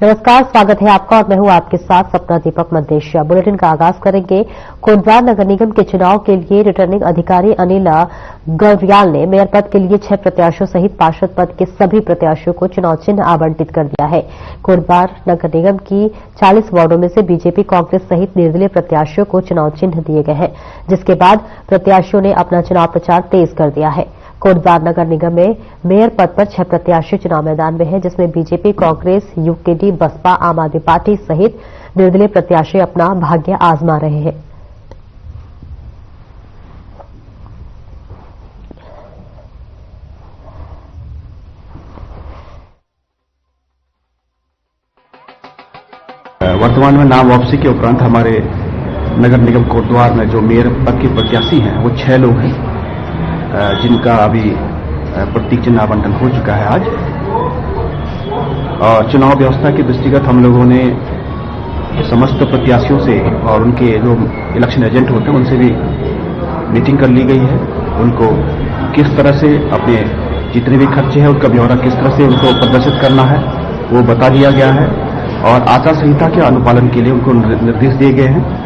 नमस्कार, स्वागत है आपका और मैं हूं आपके साथ सपना दीपक मदेशिया। बुलेटिन का आगाज करेंगे। कोटद्वार नगर निगम के चुनाव के लिए रिटर्निंग अधिकारी अनिल गर्व्याल ने मेयर पद के लिए 6 प्रत्याशियों सहित पार्षद पद के सभी प्रत्याशियों को चुनाव चिन्ह आवंटित कर दिया है। कोटद्वार नगर निगम की 40 वार्डों में से बीजेपी, कांग्रेस सहित निर्दलीय प्रत्याशियों को चुनाव चिन्ह दिए गए हैं, जिसके बाद प्रत्याशियों ने अपना चुनाव प्रचार तेज कर दिया है। कोटद्वार नगर निगम में मेयर पद पर 6 प्रत्याशी चुनाव मैदान में हैं, जिसमें बीजेपी, कांग्रेस, यूकेडी, बसपा, आम आदमी पार्टी सहित निर्दलीय प्रत्याशी अपना भाग्य आजमा रहे हैं। वर्तमान में नाम वापसी के उपरांत हमारे नगर निगम कोटद्वार में जो मेयर पद के प्रत्याशी हैं वो 6 लोग हैं, जिनका अभी प्रतीक चिन्ह आवंटन हो चुका है आज। और चुनाव व्यवस्था के दृष्टिगत हम लोगों ने समस्त प्रत्याशियों से और उनके जो इलेक्शन एजेंट होते हैं उनसे भी मीटिंग कर ली गई है। उनको किस तरह से अपने जितने भी खर्चे हैं उनका ब्यौरा किस तरह से उनको प्रदर्शित करना है वो बता दिया गया है और आचार संहिता के अनुपालन के लिए उनको निर्देश दिए गए हैं।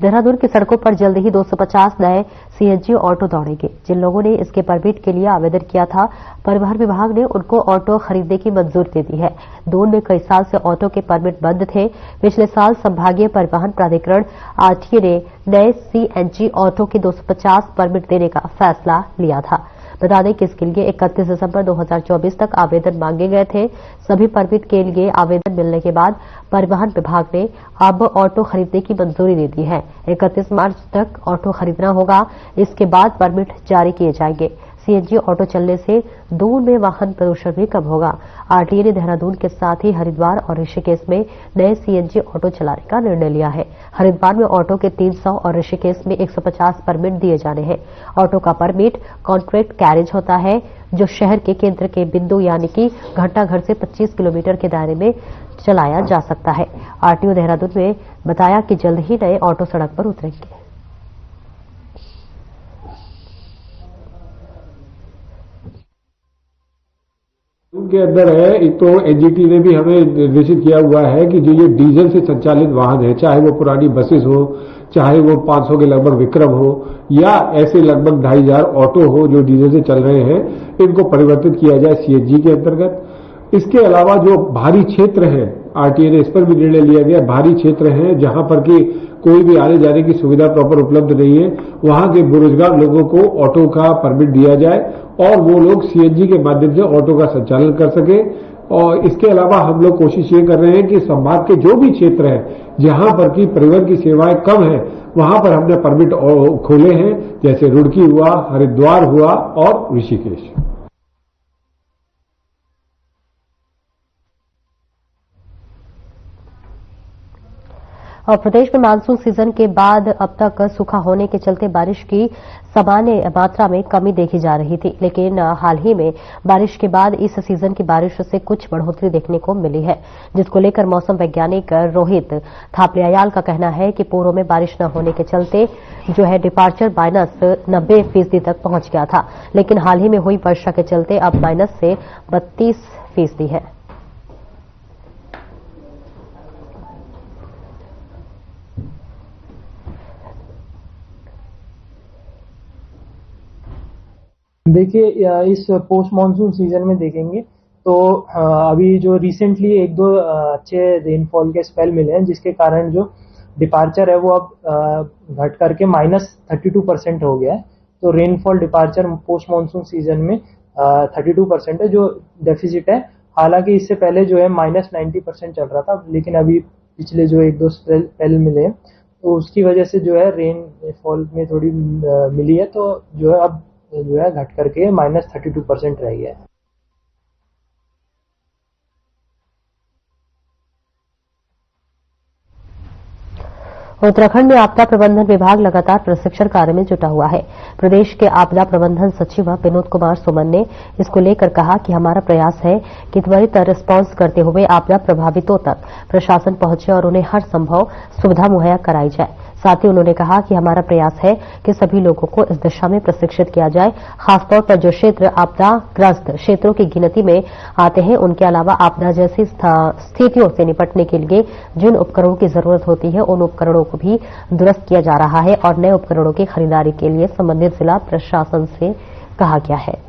देहरादून की सड़कों पर जल्द ही 250 नए सीएनजी ऑटो दौड़ेंगे। जिन लोगों ने इसके परमिट के लिए आवेदन किया था, परिवहन विभाग ने उनको ऑटो खरीदने की मंजूरी दे दी है। दून में कई साल से ऑटो के परमिट बंद थे। पिछले साल संभागीय परिवहन प्राधिकरण आरटीए ने नए सीएनजी ऑटो के 250 परमिट देने का फैसला लिया था। बता दें कि इसके लिए 31 दिसंबर 2024 तक आवेदन मांगे गए थे। सभी परमिट के लिए आवेदन मिलने के बाद परिवहन विभाग ने अब ऑटो खरीदने की मंजूरी दे दी है। 31 मार्च तक ऑटो खरीदना होगा। इसके बाद परमिट जारी किए जाएंगे। सीएनजी ऑटो चलने से दून में वाहन प्रदूषण भी कम होगा। आरटीए ने देहरादून के साथ ही हरिद्वार और ऋषिकेश में नए सीएनजी ऑटो चलाने का निर्णय लिया है। हरिद्वार में ऑटो के 300 और ऋषिकेश में 150 परमिट दिए जाने हैं। ऑटो का परमिट कॉन्ट्रैक्ट कैरेज होता है, जो शहर के केंद्र के बिंदु यानी कि घंटाघर से 25 किलोमीटर के दायरे में चलाया जा सकता है। आरटीओ देहरादून में बताया कि जल्द ही नए ऑटो सड़क पर उतरेंगे। के अंदर है, एक तो एनजीटी ने भी हमें निर्देशित किया हुआ है कि जो ये डीजल से संचालित वाहन है, चाहे वो पुरानी बसेस हो, चाहे वो 500 के लगभग विक्रम हो या ऐसे लगभग 2500 ऑटो हो जो डीजल से चल रहे हैं, इनको परिवर्तित किया जाए सीएनजी के अंतर्गत। इसके अलावा जो भारी क्षेत्र है, आरटीए ने इस पर भी निर्णय लिया गया, भारी क्षेत्र है जहां पर कि कोई भी आने जाने की सुविधा प्रॉपर उपलब्ध नहीं है, वहां के बेरोजगार लोगों को ऑटो का परमिट दिया जाए और वो लोग सीएनजी के माध्यम से ऑटो का संचालन कर सके। और इसके अलावा हम लोग कोशिश ये कर रहे हैं कि संभाग के जो भी क्षेत्र है जहां पर की परिवहन की सेवाएं कम है, वहां पर हमने परमिट खोले हैं, जैसे रुड़की हुआ, हरिद्वार हुआ और ऋषिकेश। और प्रदेश में मानसून सीजन के बाद अब तक सूखा होने के चलते बारिश की सामान्य मात्रा में कमी देखी जा रही थी, लेकिन हाल ही में बारिश के बाद इस सीजन की बारिश से कुछ बढ़ोतरी देखने को मिली है, जिसको लेकर मौसम वैज्ञानिक रोहित थापलियाल का कहना है कि पूर्व में बारिश न होने के चलते जो है डिपार्चर -90% तक पहुंच गया था, लेकिन हाल ही में हुई वर्षा के चलते अब माइनस से 32% है। देखिए, इस पोस्ट मानसून सीजन में देखेंगे तो अभी जो रिसेंटली 1-2 अच्छे रेनफॉल के स्पेल मिले हैं, जिसके कारण जो डिपार्चर है वो अब घट करके -32% हो गया है। तो rainfall departure post monsoon season में 32% है, जो डेफिसिट है। हालांकि इससे पहले जो है -90% चल रहा था, लेकिन अभी पिछले जो 1-2 स्पेल मिले हैं तो उसकी वजह से जो है रेनफॉल में थोड़ी मिली है, तो जो है अब जो है घट करके -32% रह गया है। उत्तराखंड में आपदा प्रबंधन विभाग लगातार प्रशिक्षण कार्य में जुटा हुआ है। प्रदेश के आपदा प्रबंधन सचिव विनोद कुमार सुमन ने इसको लेकर कहा कि हमारा प्रयास है कि त्वरित रिस्पांस करते हुए आपदा प्रभावितों तक प्रशासन पहुंचे और उन्हें हर संभव सुविधा मुहैया कराई जाए। साथ ही उन्होंने कहा कि हमारा प्रयास है कि सभी लोगों को इस दिशा में प्रशिक्षित किया जाए, खासतौर पर जो क्षेत्र आपदाग्रस्त क्षेत्रों की गिनती में आते हैं। उनके अलावा आपदा जैसी स्थितियों से निपटने के लिए जिन उपकरणों की जरूरत होती है उन उपकरणों को भी दुरुस्त किया जा रहा है और नए उपकरणों की खरीदारी के लिए संबंधित जिला प्रशासन से कहा गया है।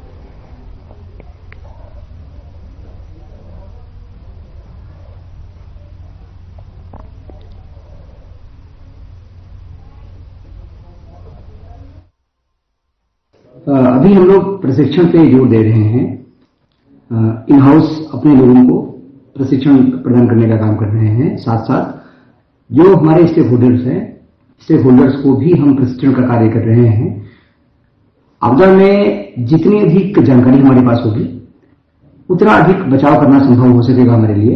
अभी हम लोग प्रशिक्षण पे जोर दे रहे हैं। इन हाउस अपने लोगों को प्रशिक्षण प्रदान करने का काम कर रहे हैं। साथ साथ जो हमारे स्टेक होल्डर्स हैं, स्टेक होल्डर्स को भी हम प्रशिक्षण का कार्य कर रहे हैं। आपदा में जितनी अधिक जानकारी हमारे पास होगी उतना अधिक बचाव करना संभव हो सकेगा हमारे लिए,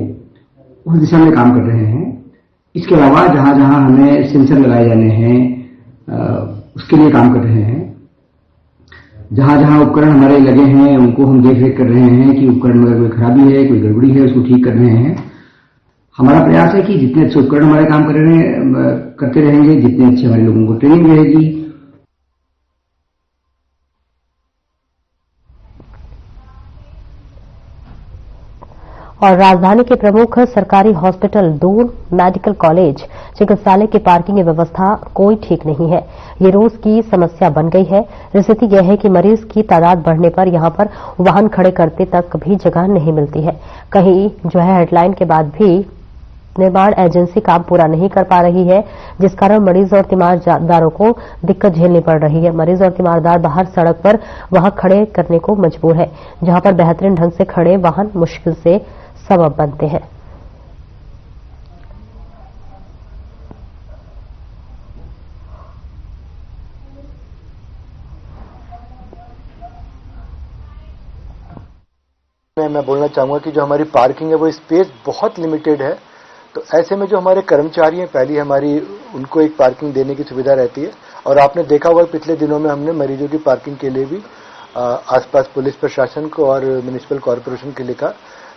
उस दिशा में काम कर रहे हैं। इसके अलावा जहां जहां हमें सेंसर लगाए जाने हैं उसके लिए काम कर रहे हैं। जहां जहां उपकरण हमारे लगे हैं उनको हम देख रेख कर रहे हैं कि उपकरण में अगर कोई खराबी है, कोई गड़बड़ी है, उसको ठीक कर रहे हैं। हमारा प्रयास है कि जितने अच्छे उपकरण हमारे काम करते रहेंगे, जितने अच्छे हमारे लोगों को ट्रेनिंग रहेगी, और राजधानी के प्रमुख सरकारी हॉस्पिटल, दून मेडिकल कॉलेज, चिकित्सालय की पार्किंग की व्यवस्था कोई ठीक नहीं है। ये रोज की समस्या बन गई है। स्थिति यह है कि मरीज की तादाद बढ़ने पर यहां पर वाहन खड़े करते तक भी जगह नहीं मिलती है। कहीं जो है हेडलाइन के बाद भी निर्माण एजेंसी काम पूरा नहीं कर पा रही है, जिस कारण मरीज और तीमारदारों को दिक्कत झेलनी पड़ रही है। मरीज और तीमारदार बाहर सड़क पर वहां खड़े करने को मजबूर है, जहां पर बेहतरीन ढंग से खड़े वाहन मुश्किल से सबब बनते हैं। मैं बोलना चाहूंगा कि जो हमारी पार्किंग है वो स्पेस बहुत लिमिटेड है। तो ऐसे में जो हमारे कर्मचारी हैं, पहली हमारी उनको एक पार्किंग देने की सुविधा रहती है। और आपने देखा हुआ पिछले दिनों में हमने मरीजों की पार्किंग के लिए भी आसपास पुलिस प्रशासन को और म्युनिसिपल कॉर्पोरेशन के लिखा,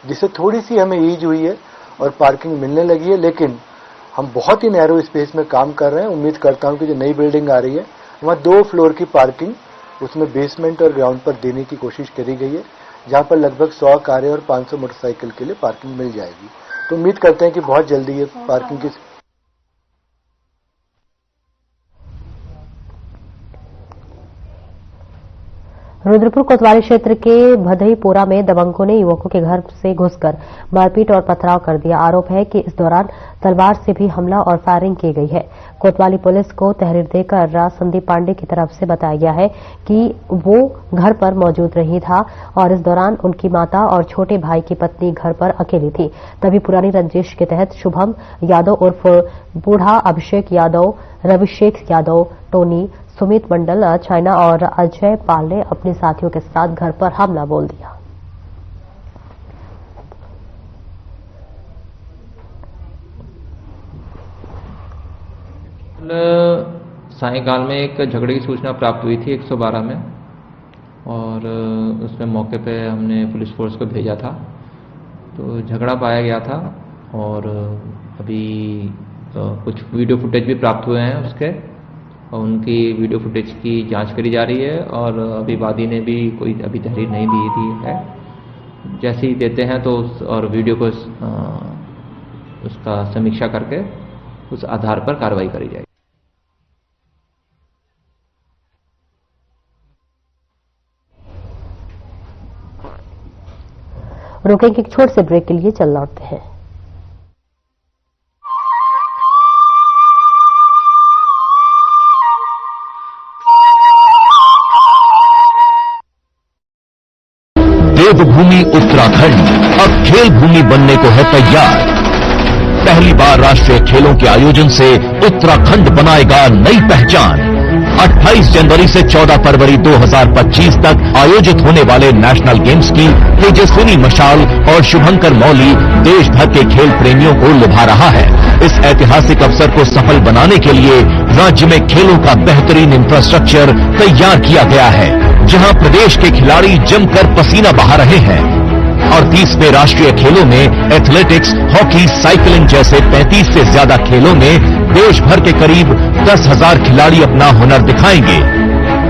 जिससे थोड़ी सी हमें ईज हुई है और पार्किंग मिलने लगी है। लेकिन हम बहुत ही नैरो स्पेस में काम कर रहे हैं। उम्मीद करता हूं कि जो नई बिल्डिंग आ रही है वहां 2 फ्लोर की पार्किंग उसमें बेसमेंट और ग्राउंड पर देने की कोशिश करी गई है, जहां पर लगभग 100 कारें और 500 मोटरसाइकिल के लिए पार्किंग मिल जाएगी। तो उम्मीद करते हैं कि बहुत जल्दी ये पार्किंग की रुद्रपुर कोतवाली क्षेत्र के भदईपुरा में दबंगों ने युवकों के घर से घुसकर मारपीट और पथराव कर दिया। आरोप है कि इस दौरान तलवार से भी हमला और फायरिंग की गई है। कोतवाली पुलिस को तहरीर देकर संदीप पांडे की तरफ से बताया गया है कि वो घर पर मौजूद नहीं था और इस दौरान उनकी माता और छोटे भाई की पत्नी घर पर अकेली थी। तभी पुरानी रंजिश के तहत शुभम यादव उर्फ बूढ़ा, अभिषेक यादव, रविशेख यादव, टोनी, सुमित मंडल, चाइना और अजय पाल ने अपने साथियों के साथ घर पर हमला बोल दिया। सायंकाल में एक झगड़े की सूचना प्राप्त हुई थी 112 में, और उसमें मौके पे हमने पुलिस फोर्स को भेजा था। तो झगड़ा पाया गया था और अभी कुछ वीडियो फुटेज भी प्राप्त हुए हैं उसके, और उनकी वीडियो फुटेज की जांच करी जा रही है। और अभी वादी ने भी कोई अभी तहरीर नहीं दी है। जैसे ही देते हैं तो और वीडियो को उसका समीक्षा करके उस आधार पर कार्रवाई करी जाएगी। रुकेंगे एक छोटे से ब्रेक के लिए, चल लौटते हैं। देवभूमि उत्तराखंड अब खेल भूमि बनने को है तैयार। पहली बार राष्ट्रीय खेलों के आयोजन से उत्तराखंड बनाएगा नई पहचान। 28 जनवरी से 14 फरवरी 2025 तक आयोजित होने वाले नेशनल गेम्स की तेजस्विनी मशाल और शुभंकर मौली देश भर के खेल प्रेमियों को लुभा रहा है। इस ऐतिहासिक अवसर को सफल बनाने के लिए राज्य में खेलों का बेहतरीन इंफ्रास्ट्रक्चर तैयार किया गया है, जहां प्रदेश के खिलाड़ी जमकर पसीना बहा रहे हैं। और 30वें राष्ट्रीय खेलों में एथलेटिक्स, हॉकी, साइकिलिंग जैसे 35 से ज्यादा खेलों में देश भर के करीब 10,000 खिलाड़ी अपना हुनर दिखाएंगे।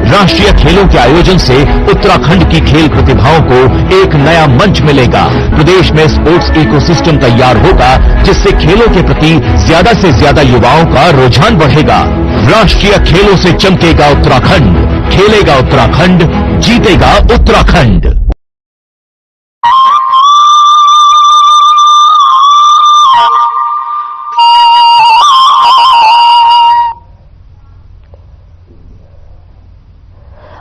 राष्ट्रीय खेलों के आयोजन से उत्तराखंड की खेल प्रतिभाओं को एक नया मंच मिलेगा। प्रदेश में स्पोर्ट्स इकोसिस्टम तैयार होगा, जिससे खेलों के प्रति ज्यादा से ज्यादा युवाओं का रुझान बढ़ेगा। राष्ट्रीय खेलों से चमकेगा उत्तराखंड, खेलेगा उत्तराखंड, जीतेगा उत्तराखंड।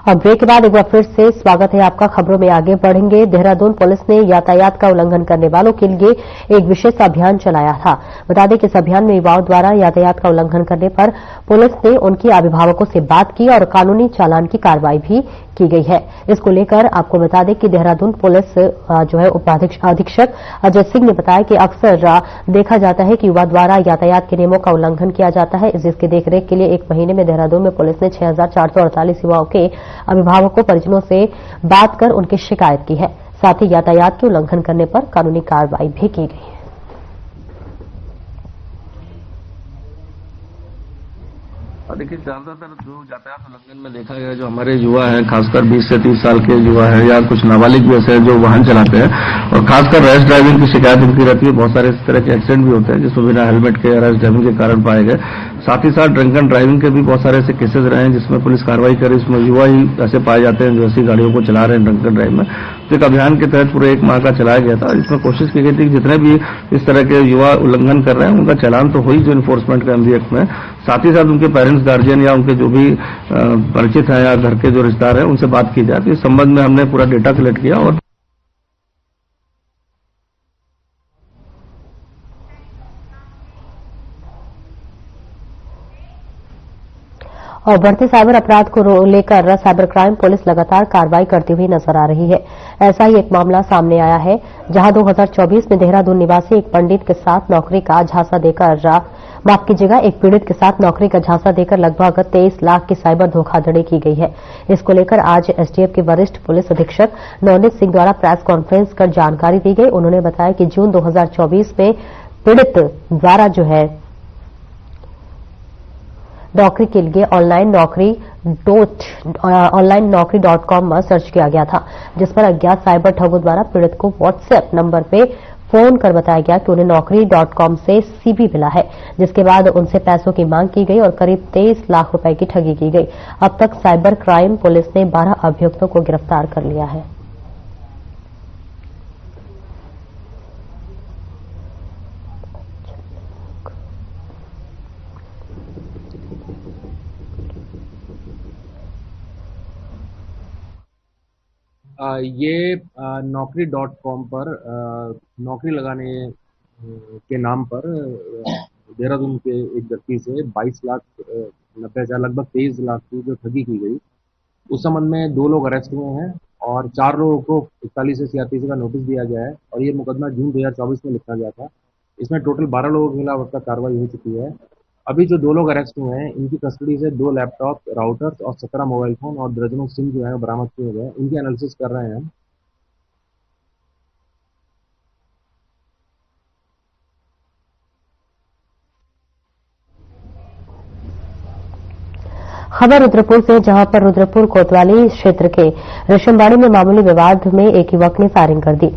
और ब्रेक के बाद एक बार फिर से स्वागत है आपका। खबरों में आगे बढ़ेंगे। देहरादून पुलिस ने यातायात का उल्लंघन करने वालों के लिए एक विशेष अभियान चलाया था। बता दें कि इस अभियान में युवाओं द्वारा यातायात का उल्लंघन करने पर पुलिस ने उनके अभिभावकों से बात की और कानूनी चालान की कार्रवाई भी की गई है। इसको लेकर आपको बता दें कि देहरादून पुलिस जो है अधीक्षक अजय सिंह ने बताया कि अक्सर देखा जाता है कि युवा द्वारा यातायात के नियमों का उल्लंघन किया जाता है, जिसकी देखरेख के लिए एक महीने में देहरादून में पुलिस ने 6,448 युवाओं के अभिभावकों परिजनों से बात कर उनकी शिकायत की है। साथ ही यातायात के उल्लंघन करने पर कानूनी कार्रवाई भी की गई है। देखिए, ज्यादातर जो यातायात उल्लंघन में देखा गया जो हमारे युवा हैं, खासकर 20 से 30 साल के युवा हैं या कुछ नाबालिग भी ऐसे हैं जो वाहन चलाते हैं, और खासकर रैश ड्राइविंग की शिकायत इनकी रहती है। बहुत सारे इस तरह के एक्सीडेंट भी होते हैं जिसमें बिना हेलमेट के रैश ड्राइविंग के कारण पाए गए। साथ ही साथ ड्रंक एंड ड्राइविंग के भी बहुत सारे ऐसे केसेज रहे हैं जिसमें पुलिस कार्रवाई करे। इसमें युवा ही ऐसे पाए जाते हैं जो ऐसी गाड़ियों को चला रहे हैं ड्रंक एंड ड्राइव में। तो एक अभियान के तहत पूरे 1 माह का चलाया गया था। इसमें कोशिश की गई थी कि जितने भी इस तरह के युवा उल्लंघन कर रहे हैं उनका चालान तो हो ही जो इन्फोर्समेंट का एमवी एक्ट में, साथ ही साथ उनके पेरेंट्स, गार्जियन या उनके जो भी परिचित हैं या घर के जो रिश्तेदार हैं उनसे बात की जाए। तो इस संबंध में हमने पूरा डेटा कलेक्ट किया और बढ़ते साइबर अपराध को लेकर साइबर क्राइम पुलिस लगातार कार्रवाई करती हुई नजर आ रही है। ऐसा ही एक मामला सामने आया है, जहां 2024 में देहरादून निवासी एक पंडित के साथ नौकरी का झांसा देकर एक पीड़ित के साथ नौकरी का झांसा देकर लगभग 23 लाख की साइबर धोखाधड़ी की गई है। इसको लेकर आज एसटीएफ के वरिष्ठ पुलिस अधीक्षक नवनीत सिंह द्वारा प्रेस कॉन्फ्रेंस कर जानकारी दी गई। उन्होंने बताया कि जून 2024 में पीड़ित द्वारा जो है नौकरी के लिए ऑनलाइन नौकरी.com में सर्च किया गया था, जिस पर अज्ञात साइबर ठगों द्वारा पीड़ित को व्हाट्सएप नंबर पे फोन कर बताया गया कि उन्हें नौकरी.com से सीवी मिला है, जिसके बाद उनसे पैसों की मांग की गई और करीब 23 लाख रुपए की ठगी की गई। अब तक साइबर क्राइम पुलिस ने 12 अभियुक्तों को गिरफ्तार कर लिया है। ये नौकरी.com पर नौकरी लगाने के नाम पर देहरादून के एक व्यक्ति से 22,90,000 लगभग 23 लाख की जो ठगी की गई, उस संबंध में 2 लोग अरेस्ट हुए हैं और 4 लोगों को 41 से CRPC का नोटिस दिया गया है और ये मुकदमा जून 2024 में लिखा गया था। इसमें टोटल 12 लोगों के खिलाफ अब तक कार्रवाई हो चुकी है। अभी जो 2 लोग अरेस्ट हुए हैं इनकी कस्टडी से 2 लैपटॉप, राउटर्स और 17 मोबाइल फोन और दर्जनों सिम जो है बरामद किए गए। इनकी एनालिसिस कर रहे हैं हम। खबर रुद्रपुर से, जहां पर रुद्रपुर कोतवाली क्षेत्र के रेशमबाड़ी में मामूली विवाद में एक युवक ने फायरिंग कर दी।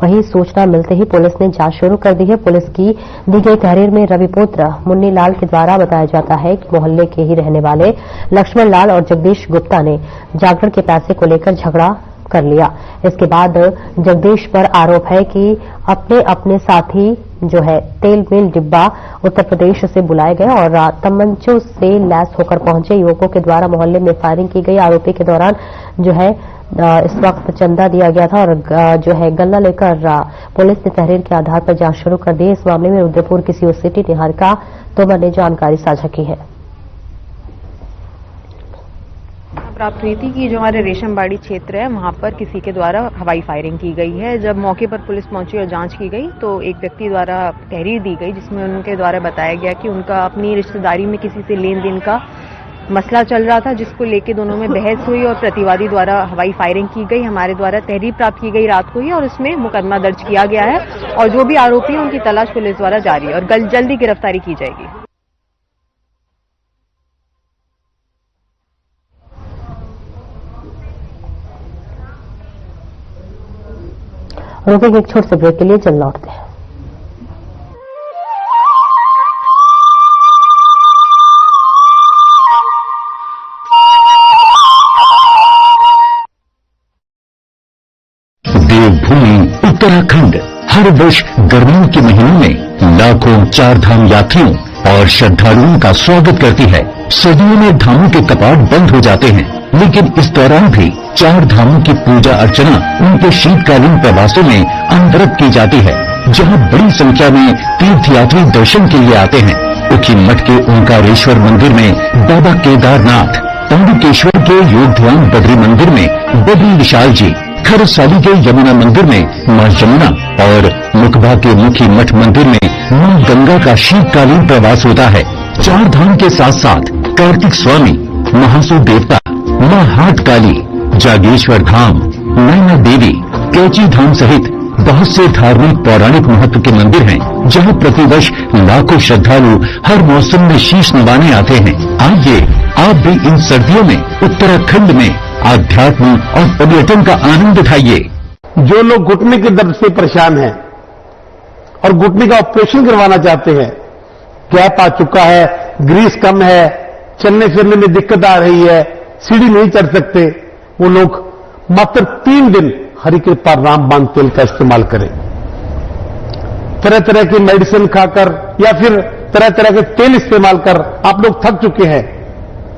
वहीं सूचना मिलते ही पुलिस ने जांच शुरू कर दी है। पुलिस की दी गई तहरीर में रविपुत्र मुन्नी लाल के द्वारा बताया जाता है कि मोहल्ले के ही रहने वाले लक्ष्मण लाल और जगदीश गुप्ता ने जागरण के पैसे को लेकर झगड़ा कर लिया। इसके बाद जगदीश पर आरोप है कि अपने अपने साथी जो है तेल मिल डिब्बा उत्तर प्रदेश से बुलाए गए और तमंचों से लैस होकर पहुंचे युवकों के द्वारा मोहल्ले में फायरिंग की गई। आरोपी के दौरान जो है इस वक्त चंदा दिया गया था और जो है गल्ला लेकर पुलिस ने तहरीर के आधार पर जांच शुरू कर दी। इस मामले में रुद्रपुर की सीओ सिटी निहारिका तोमर ने जानकारी साझा की है। प्राप्त हुई थी कि जो हमारे रेशमबाड़ी क्षेत्र है वहां पर किसी के द्वारा हवाई फायरिंग की गई है। जब मौके पर पुलिस पहुंची और जांच की गई तो एक व्यक्ति द्वारा तहरीर दी गई जिसमें उनके द्वारा बताया गया कि उनका अपनी रिश्तेदारी में किसी से लेन देन का मसला चल रहा था, जिसको लेके दोनों में बहस हुई और प्रतिवादी द्वारा हवाई फायरिंग की गई। हमारे द्वारा तहरीर प्राप्त की गई रात को ही और उसमें मुकदमा दर्ज किया गया है और जो भी आरोपी हैं उनकी तलाश पुलिस द्वारा जारी है और जल्दी गिरफ्तारी की जाएगी। रुकेंगे एक छोटे से ब्रेक के लिए, जल्द लौटते हैं। देवभूमि उत्तराखंड हर वर्ष गर्मियों के महीनों में लाखों चारधाम यात्रियों और श्रद्धालुओं का स्वागत करती है। सर्दियों में धामों के कपाट बंद हो जाते हैं, लेकिन इस दौरान भी चार धामों की पूजा अर्चना उनके शीतकालीन प्रवासों में अनवरत की जाती है, जहां बड़ी संख्या में तीर्थयात्री दर्शन के लिए आते हैं। उखी मठ के ओंकारेश्वर मंदिर में बाबा केदारनाथ, पांडुकेश्वर के योगध्यान बद्री मंदिर में बद्री विशाल जी, खरसाली के यमुना मंदिर में मां यमुना और मुखबा के मुखी मठ मंदिर में मां गंगा का शीतकालीन प्रवास होता है। चार धाम के साथ साथ कार्तिक स्वामी, महासु देवता, मां हाट काली, जागेश्वर धाम, नैना देवी, कैची धाम सहित बहुत से धार्मिक पौराणिक महत्व के मंदिर हैं, जहां प्रतिवर्ष लाखों श्रद्धालु हर मौसम में शीश नवाने आते हैं। आइए आप भी इन सर्दियों में उत्तराखंड में आध्यात्म और पर्यटन का आनंद उठाइए। जो लोग घुटने के दर्द से परेशान हैं और घुटने का ऑपरेशन करवाना चाहते हैं, गैप आ चुका है, ग्रीस कम है, चलने फिरने में दिक्कत आ रही है, सीढ़ी नहीं चढ़ सकते, वो लोग मात्र 3 दिन हरि कृपा रामबाण तेल का इस्तेमाल करें। तरह तरह की मेडिसिन खाकर या फिर तरह तरह के तेल इस्तेमाल कर आप लोग थक चुके हैं।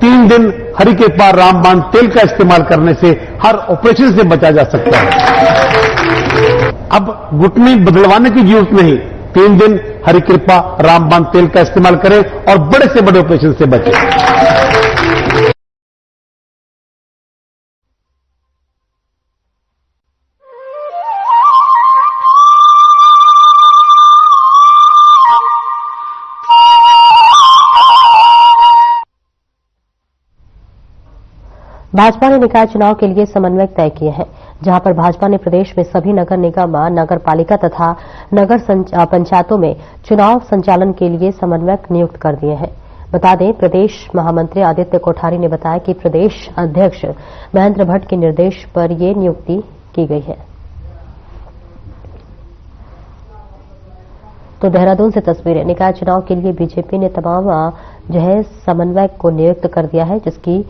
3 दिन हरि कृपा रामबाण तेल का इस्तेमाल करने से हर ऑपरेशन से बचा जा सकता है। अब घुटने बदलवाने की जरूरत नहीं, 3 दिन हरि कृपा रामबाण तेल का इस्तेमाल करें और बड़े से बड़े ऑपरेशन से बचें। भाजपा ने निकाय चुनाव के लिए समन्वय तय किए हैं, जहां पर भाजपा ने प्रदेश में सभी नगर निगम, नगर पालिका तथा नगर पंचायतों में चुनाव संचालन के लिए समन्वयक नियुक्त कर दिए हैं। बता दें, प्रदेश महामंत्री आदित्य कोठारी ने बताया कि प्रदेश अध्यक्ष महेंद्र भट्ट के निर्देश पर ये नियुक्ति की गई है। तो देहरादून से तस्वीरें। निकाय चुनाव के लिए बीजेपी ने तमाम समन्वयक को नियुक्त कर दिया है, जिसकी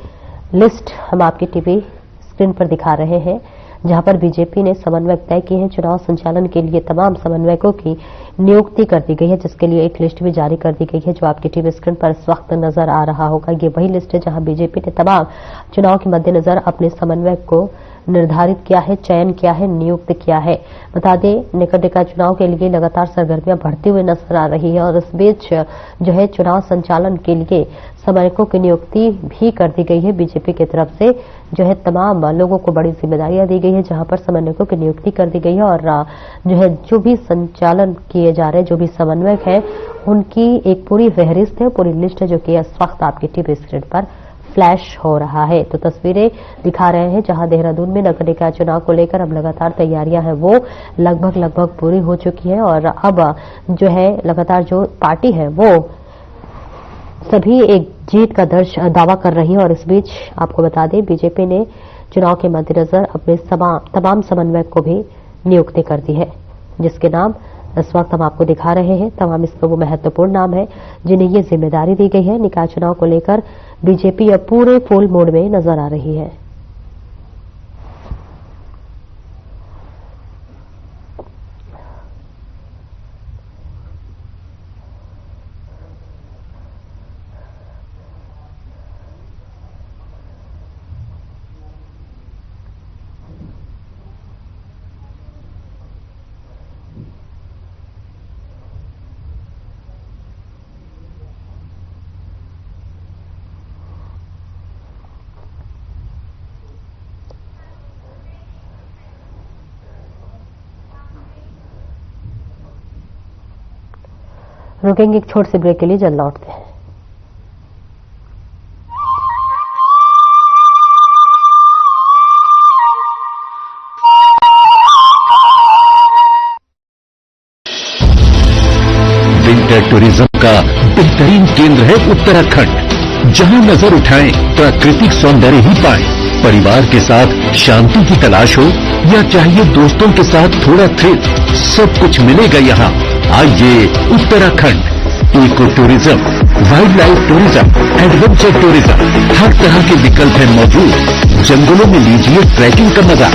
लिस्ट हम आपकी टीवी स्क्रीन पर दिखा रहे हैं, जहां पर बीजेपी ने समन्वयक तय किए हैं। चुनाव संचालन के लिए तमाम समन्वयकों की नियुक्ति कर दी गई है, जिसके लिए एक लिस्ट भी जारी कर दी गई है, जो आपकी टीवी स्क्रीन पर इस वक्त नजर आ रहा होगा। ये वही लिस्ट है जहां बीजेपी ने तमाम चुनाव के मद्देनजर अपने समन्वयक को निर्धारित किया है, चयन किया है, नियुक्त किया है। बता दें, निकट निकाय चुनाव के लिए लगातार सरगर्मियां बढ़ती हुई नजर आ रही है और इस बीच चुनाव संचालन के लिए समन्वयकों की नियुक्ति भी कर दी गई है। बीजेपी की तरफ से तमाम लोगों को बड़ी जिम्मेदारियां दी गई है, जहां पर समन्वयकों की नियुक्ति कर दी गई है और जो भी संचालन किए जा रहे जो भी समन्वयक है, उनकी एक पूरी फहरिस्त है, पूरी लिस्ट है, जो कि इस वक्त आपकी टीवी स्क्रीन पर फ्लैश हो रहा है। तो तस्वीरें दिखा रहे हैं, जहां देहरादून में नगर निकाय चुनाव को लेकर अब लगातार तैयारियां हैं वो लगभग पूरी हो चुकी है और अब लगातार जो पार्टी है वो सभी एक जीत का दावा कर रही है। और इस बीच आपको बता दें, बीजेपी ने चुनाव के मद्देनजर अपने तमाम समन्वयक को भी नियुक्ति कर दी है, जिसके नाम इस वक्त हम आपको दिखा रहे हैं। तमाम इसमें वो महत्वपूर्ण नाम है जिन्हें ये जिम्मेदारी दी गई है। निकाय चुनाव को लेकर बीजेपी अब पूरे फुल मोड में नजर आ रही है। रुकेंगे एक छोटे से ब्रेक के लिए, जल्द लौटते हैं। टूरिज्म का बेहतरीन केंद्र है उत्तराखंड। जहां नजर उठाएं प्राकृतिक सौंदर्य ही पाएं। परिवार के साथ शांति की तलाश हो या चाहिए दोस्तों के साथ थोड़ा थ्रिल, सब कुछ मिलेगा यहाँ। आइए Uttarakhand. Eco tourism, wild life tourism, adventure tourism, हर तरह के विकल्प हैं मौजूद। जंगलों में लीजिए ट्रैकिंग का मजा,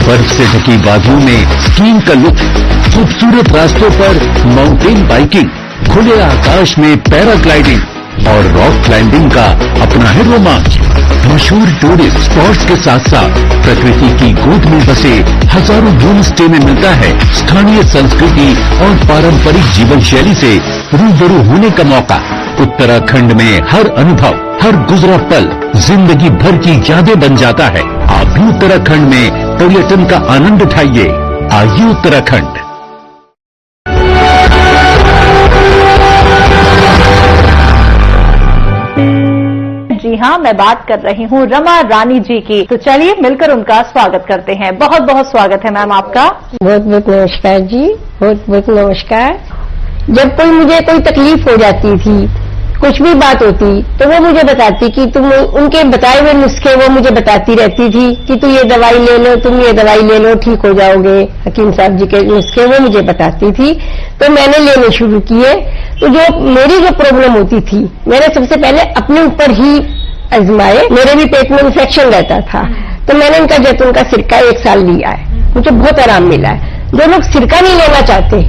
बर्फ से ढकी वादियों में स्कीइंग का लुत्फ, खूबसूरत रास्तों पर माउंटेन बाइकिंग, खुले आकाश में पैराग्लाइडिंग और रॉक क्लाइंबिंग का अपना है रोमांच। मशहूर टूरिस्ट स्पॉट्स के साथ साथ प्रकृति की गोद में बसे हजारों होम स्टे में मिलता है स्थानीय संस्कृति और पारंपरिक जीवन शैली से रूबरू होने का मौका। उत्तराखंड में हर अनुभव, हर गुजरा पल जिंदगी भर की यादें बन जाता है। आप भी उत्तराखंड में पर्यटन का आनंद उठाइए। आइए उत्तराखंड। जी हाँ, मैं बात कर रही हूँ रमा रानी जी की। तो चलिए मिलकर उनका स्वागत करते हैं। बहुत बहुत स्वागत है मैम आपका। बहुत बहुत नमस्कार जी, बहुत बहुत नमस्कार। जब मुझे कोई तकलीफ हो जाती थी, कुछ भी बात होती तो वो मुझे बताती कि तुम उनके बताए हुए नुस्खे वो मुझे बताती रहती थी कि तू ये दवाई ले लो, तुम ये दवाई ले लो, ठीक हो जाओगे। हकीम साहब जी के नुस्खे वो मुझे बताती थी, तो मैंने लेने शुरू किए। तो जो मेरी जो प्रॉब्लम होती थी, मैंने सबसे पहले अपने ऊपर ही आजमाए। मेरे भी पेट में इन्फेक्शन रहता था, तो मैंने इनका जैतून का सिरका 1 साल लिया है, मुझे बहुत आराम मिला है। जो लोग सिरका नहीं लेना चाहते,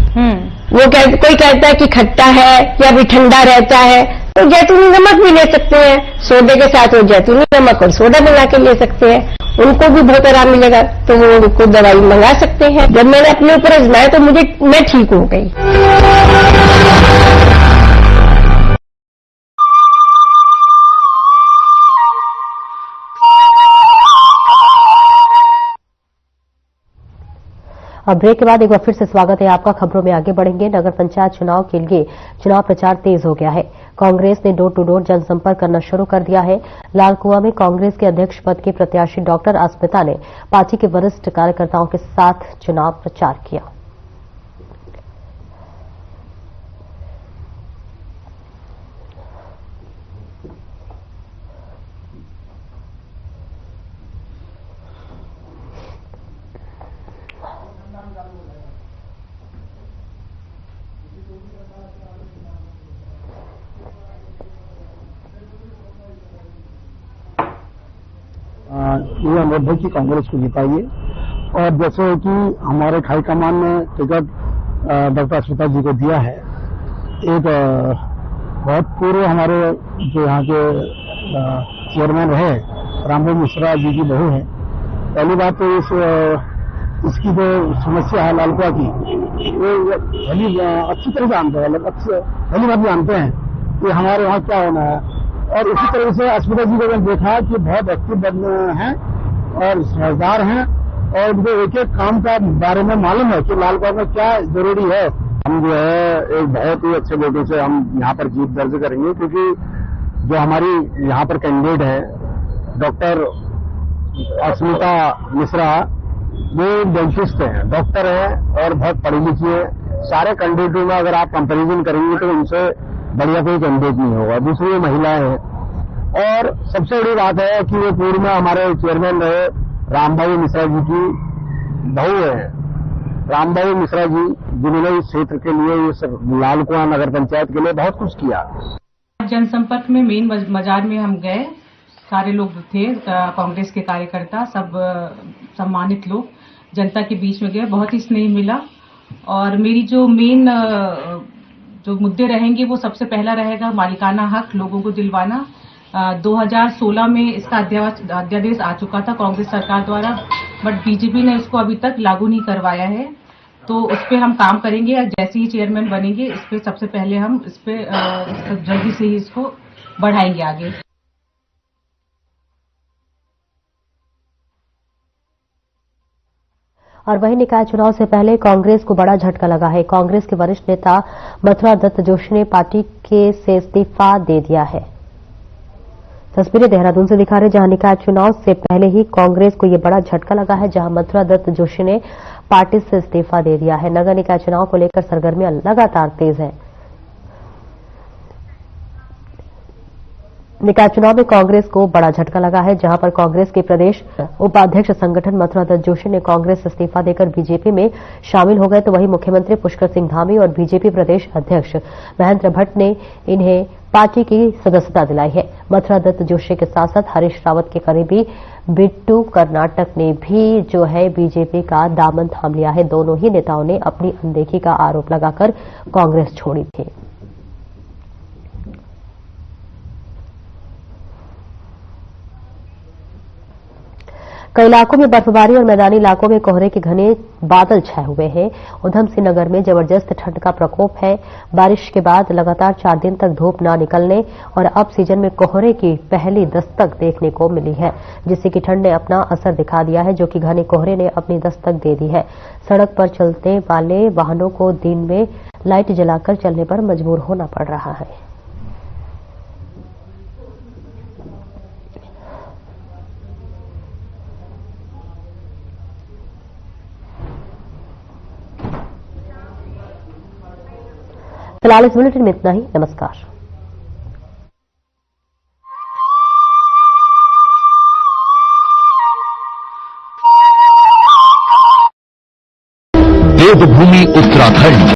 वो कोई कहता है कि खट्टा है या भी ठंडा रहता है, तो जैतूनी नमक भी ले सकते हैं। सोडे के साथ वो जैतूनी नमक और सोडा बना के ले सकते हैं, उनको भी बहुत आराम मिलेगा। तो वो उनको दवाई मंगा सकते हैं। जब मैंने अपने ऊपर आजमाया तो मैं ठीक हो गई। अब ब्रेक के बाद एक बार फिर से स्वागत है आपका। खबरों में आगे बढ़ेंगे। नगर पंचायत चुनाव के लिए चुनाव प्रचार तेज हो गया है। कांग्रेस ने डोर टू डोर जनसंपर्क करना शुरू कर दिया है। लालकुआं में कांग्रेस के अध्यक्ष पद के प्रत्याशी डॉक्टर अस्मिता ने पार्टी के वरिष्ठ कार्यकर्ताओं के साथ चुनाव प्रचार किया। ये अनुरोध है कि कांग्रेस को जिताइए। और जैसे कि हमारे हाईकमान ने टिकट डॉक्टर अस्मिता जी को दिया है, एक बहुत पूर्व हमारे जो यहाँ के चेयरमैन रहे रामदेव मिश्रा जी की बहू है। पहली बात तो इसकी जो समस्या है लालकुआं की, वो पहली अच्छी तरह जानते हैं, पहली बात जानते हैं कि हमारे वहाँ क्या होना है। और इसी तरह से अस्मिता जी को मैंने देखा कि बहुत एक्टिव हैं और समझदार हैं और उनको एक एक काम का बारे में मालूम है कि लालकुआं में क्या जरूरी है। हम जो है एक बहुत ही अच्छे वोटों से हम यहाँ पर जीत दर्ज करेंगे, क्योंकि जो हमारी यहाँ पर कैंडिडेट है डॉक्टर अस्मिता मिश्रा, वो डेंटिस्ट हैं, डॉक्टर हैं और बहुत पढ़ी लिखी है। सारे कैंडिडेटों में अगर आप कंपेरिजन करेंगे तो उनसे बढ़िया कोई कैंडिडेट नहीं होगा। दूसरी महिलाएं हैं और सबसे बड़ी बात है कि वो पूर्व में हमारे चेयरमैन रहे रामभाई मिश्रा जी की बहू है। रामभाई मिश्रा जी जिन्होंने इस क्षेत्र के लिए, इस लालकुआं नगर पंचायत के लिए बहुत कुछ किया। जनसंपर्क में मेन बाजार में हम गए, सारे लोग थे, कांग्रेस के कार्यकर्ता, सब सम्मानित लोग जनता के बीच में गए, बहुत ही स्नेह मिला। और मेरी जो मेन जो मुद्दे रहेंगे वो सबसे पहला रहेगा मालिकाना हक लोगों को दिलवाना। 2016 में इसका अध्यादेश आ चुका था कांग्रेस सरकार द्वारा, बट बीजेपी ने इसको अभी तक लागू नहीं करवाया है। तो उस पर हम काम करेंगे। जैसे ही चेयरमैन बनेंगे इस पे सबसे पहले हम इस पे जल्दी से ही इसको बढ़ाएंगे आगे। और वहीं निकाय चुनाव से पहले कांग्रेस को बड़ा झटका लगा है। कांग्रेस के वरिष्ठ नेता मथुरा दत्त जोशी ने पार्टी से इस्तीफा दे दिया है। तस्वीरें देहरादून से दिखा रहे, जहां निकाय चुनाव से पहले ही कांग्रेस को यह बड़ा झटका लगा है, जहां मथुरा दत्त जोशी ने पार्टी से इस्तीफा दे दिया है। नगर निकाय चुनाव को लेकर सरगर्मियां लगातार तेज है। निकाय चुनाव में कांग्रेस को बड़ा झटका लगा है, जहां पर कांग्रेस के प्रदेश उपाध्यक्ष संगठन मथुरा दत्त जोशी ने कांग्रेस से इस्तीफा देकर बीजेपी में शामिल हो गए, तो वहीं मुख्यमंत्री पुष्कर सिंह धामी और बीजेपी प्रदेश अध्यक्ष महेंद्र भट्ट ने इन्हें पार्टी की सदस्यता दिलाई है। मथुरा दत्त जोशी के साथ साथ हरीश रावत के करीबी बिट्टू कर्नाटक ने भी जो है बीजेपी का दामन थाम लिया है। दोनों ही नेताओं ने अपनी अनदेखी का आरोप लगाकर कांग्रेस छोड़ी थी। कई इलाकों में बर्फबारी और मैदानी इलाकों में कोहरे के घने बादल छाए हुए हैं। उधम सिंह नगर में जबरदस्त ठंड का प्रकोप है। बारिश के बाद लगातार 4 दिन तक धूप न निकलने और अब सीजन में कोहरे की पहली दस्तक देखने को मिली है, जिससे कि ठंड ने अपना असर दिखा दिया है, जो कि घने कोहरे ने अपनी दस्तक दे दी है। सड़क पर चलने वाले वाहनों को दिन में लाइट जलाकर चलने पर मजबूर होना पड़ रहा है। फिलहाल इस बुलेटिन में इतना ही। नमस्कार। देवभूमि उत्तराखंड